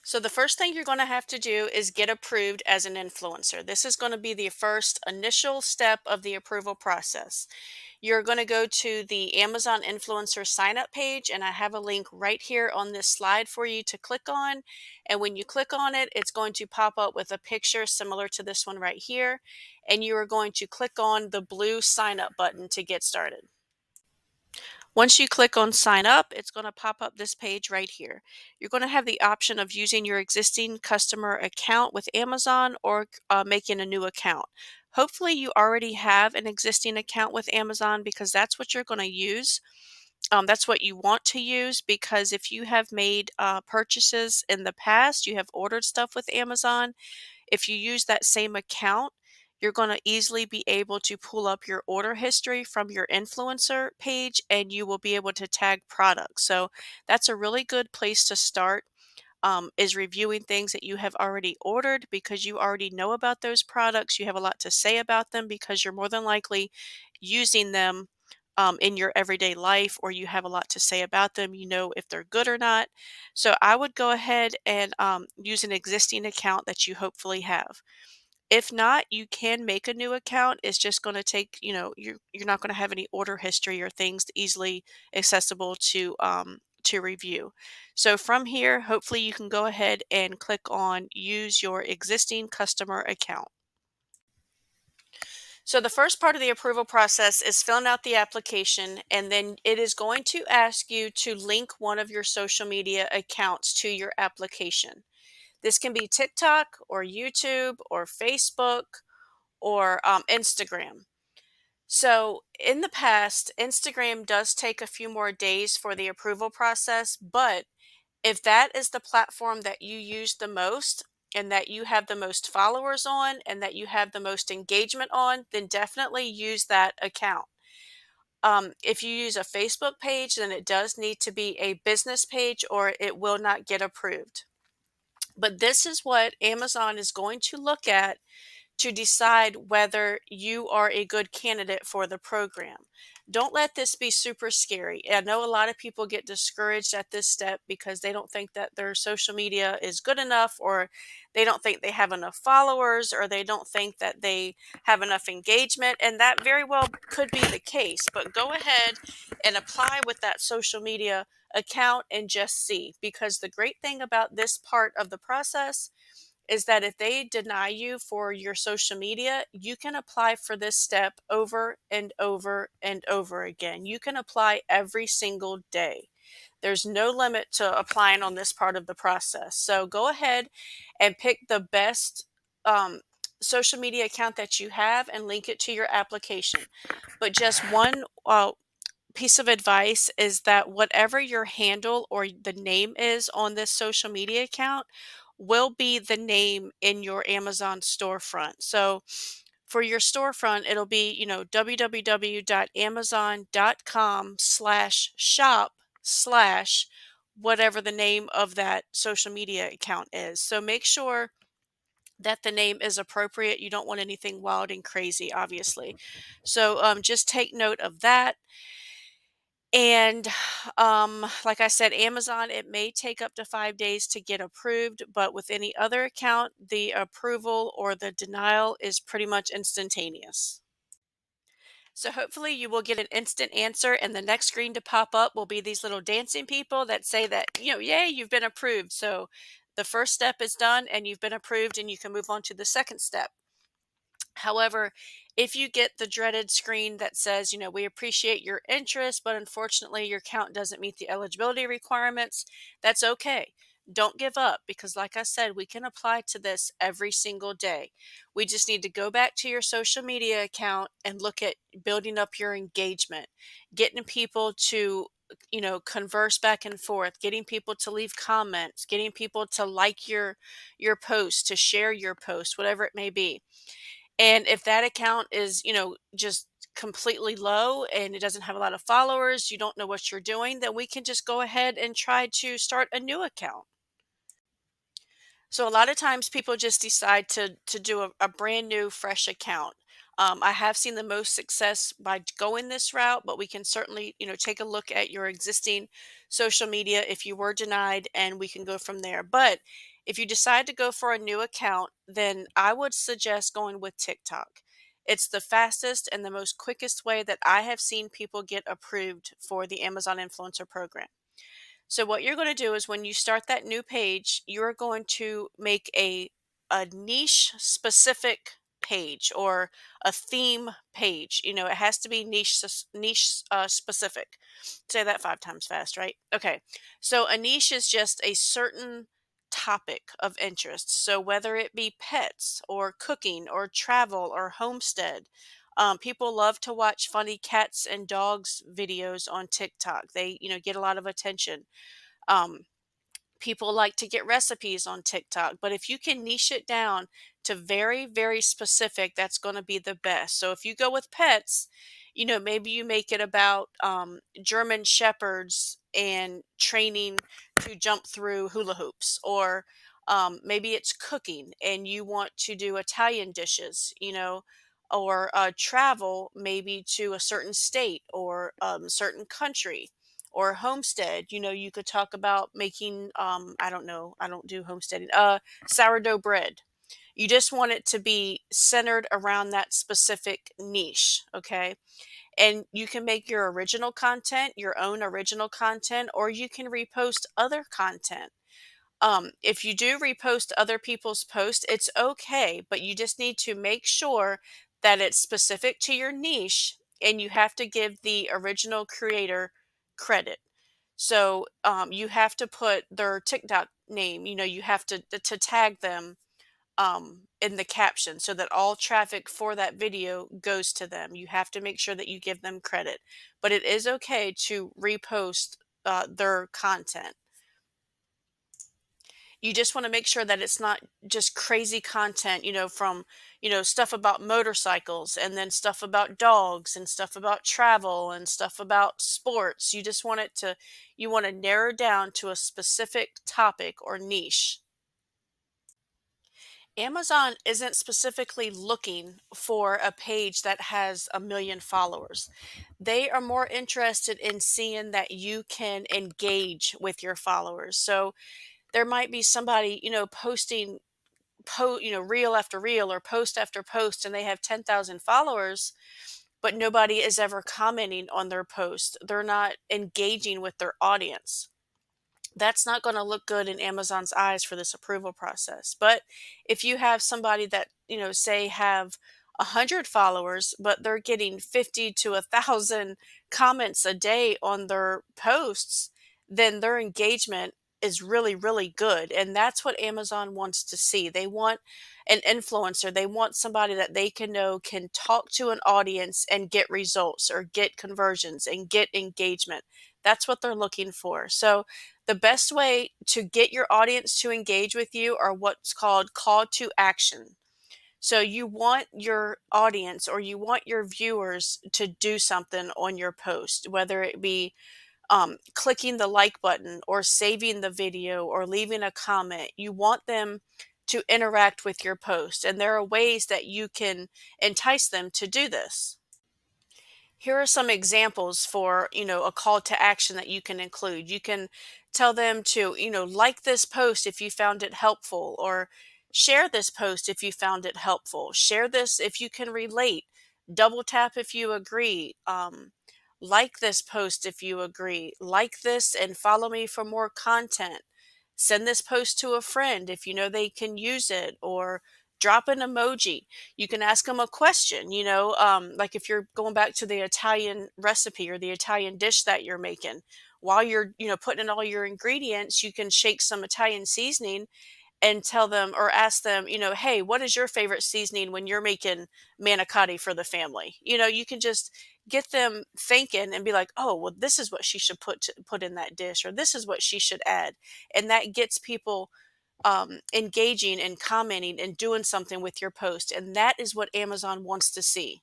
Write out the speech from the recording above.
So the first thing you're going to have to do is get approved as an influencer. This is going to be the first initial step of the approval process. You're going to go to the Amazon influencer sign up page, and I have a link right here on this slide for you to click on. And when you click on it, it's going to pop up with a picture similar to this one right here. And you are going to click on the blue sign up button to get started. Once you click on sign up, it's going to pop up this page right here. You're going to have the option of using your existing customer account with Amazon or making a new account. Hopefully you already have an existing account with Amazon because that's what you're going to use. That's what you want to use because if you have made purchases in the past, you have ordered stuff with Amazon, if you use that same account, you're going to easily be able to pull up your order history from your influencer page and you will be able to tag products. So that's a really good place to start. Is reviewing things that you have already ordered because you already know about those products. You have a lot to say about them because you're more than likely using them in your everyday life, or you have a lot to say about them. You know if they're good or not. So I would go ahead and use an existing account that you hopefully have. If not, you can make a new account. It's just going to take, you're not going to have any order history or things easily accessible to review. So from here, hopefully you can go ahead and click on use your existing customer account. So the first part of the approval process is filling out the application, and then it is going to ask you to link one of your social media accounts to your application. This can be TikTok or YouTube or Facebook or Instagram. So in the past, Instagram does take a few more days for the approval process, but if that is the platform that you use the most and that you have the most followers on and that you have the most engagement on, then definitely use that account. If you use a Facebook page, then it does need to be a business page or it will not get approved. But this is what Amazon is going to look at to decide whether you are a good candidate for the program. Don't let this be super scary. I know a lot of people get discouraged at this step because they don't think that their social media is good enough, or they don't think they have enough followers, or they don't think that they have enough engagement. And that very well could be the case. But go ahead and apply with that social media account and just see. Because the great thing about this part of the process is that if they deny you for your social media, you can apply for this step over and over and over again. You can apply every single day. There's no limit to applying on this part of the process. So go ahead and pick the best social media account that you have and link it to your application. But just one piece of advice is that whatever your handle or the name is on this social media account will be the name in your Amazon storefront. So for your storefront, it'll be, www.amazon.com/shop/ whatever the name of that social media account is. So make sure that the name is appropriate. You don't want anything wild and crazy, obviously. So just take note of that. And like I said, Amazon, it may take up to 5 days to get approved, but with any other account, the approval or the denial is pretty much instantaneous. So hopefully you will get an instant answer, and the next screen to pop up will be these little dancing people that say that, yay, you've been approved. So the first step is done and you've been approved, and you can move on to the second step. However, if you get the dreaded screen that says, we appreciate your interest, but unfortunately your account doesn't meet the eligibility requirements, that's okay. Don't give up because, like I said, we can apply to this every single day. We just need to go back to your social media account and look at building up your engagement, getting people to converse back and forth, getting people to leave comments, getting people to like your post, to share your post, whatever it may be. And if that account is, just completely low and it doesn't have a lot of followers, you don't know what you're doing, then we can just go ahead and try to start a new account. So a lot of times people just decide to do a brand new fresh account. I have seen the most success by going this route, but we can certainly, take a look at your existing social media if you were denied, and we can go from there. But if you decide to go for a new account, then I would suggest going with TikTok. It's the fastest and the most quickest way that I have seen people get approved for the Amazon Influencer Program. So what you're going to do is when you start that new page, you're going to make a niche specific page or a theme page. It has to be niche specific. Say that 5 times fast, right? Okay. So a niche is just a certain topic of interest. So whether it be pets or cooking or travel or homestead, people love to watch funny cats and dogs videos on TikTok. They, get a lot of attention. Um, People like to get recipes on TikTok, but if you can niche it down to very, very specific, that's going to be the best. So if you go with pets, maybe you make it about German shepherds and training to jump through hula hoops, or maybe it's cooking and you want to do Italian dishes, or travel maybe to a certain state or certain country or homestead. You could talk about making, I don't know, I don't do homesteading, sourdough bread. You just want it to be centered around that specific niche, okay? And you can make your original content, your own original content, or you can repost other content. If you do repost other people's posts, it's okay, but you just need to make sure that it's specific to your niche and you have to give the original creator credit. So you have to put their TikTok name, you have to tag them in the caption so that all traffic for that video goes to them. You have to make sure that you give them credit, but it is okay to repost their content. You just want to make sure that it's not just crazy content, from, stuff about motorcycles and then stuff about dogs and stuff about travel and stuff about sports. You want to narrow down to a specific topic or niche. Amazon isn't specifically looking for a page that has 1 million followers. They are more interested in seeing that you can engage with your followers. So there might be somebody, posting reel after reel or post after post, and they have 10,000 followers, but nobody is ever commenting on their post. They're not engaging with their audience. That's not going to look good in Amazon's eyes for this approval process. But if you have somebody that, say have 100 followers, but they're getting 50 to 1,000 comments a day on their posts, then their engagement is really, really good. And that's what Amazon wants to see. They want an influencer. They want somebody that they can know can talk to an audience and get results or get conversions and get engagement. That's what they're looking for. So the best way to get your audience to engage with you are what's called call to action. So you want your audience or you want your viewers to do something on your post, whether it be clicking the like button or saving the video or leaving a comment. You want them to interact with your post, and there are ways that you can entice them to do this. Here are some examples for, a call to action that you can include. You can tell them to, like this post if you found it helpful, or share this post if you found it helpful. Share this if you can relate. Double tap if you agree. Like this post if you agree. Like this and follow me for more content. Send this post to a friend if you know they can use it, or drop an emoji. You can ask them a question, like if you're going back to the Italian recipe or the Italian dish that you're making. While you're, putting in all your ingredients, you can shake some Italian seasoning and tell them or ask them, hey, what is your favorite seasoning when you're making manicotti for the family? You can just get them thinking and be like, oh, well, this is what she should put in that dish, or this is what she should add. And that gets people engaging and commenting and doing something with your post. And that is what Amazon wants to see.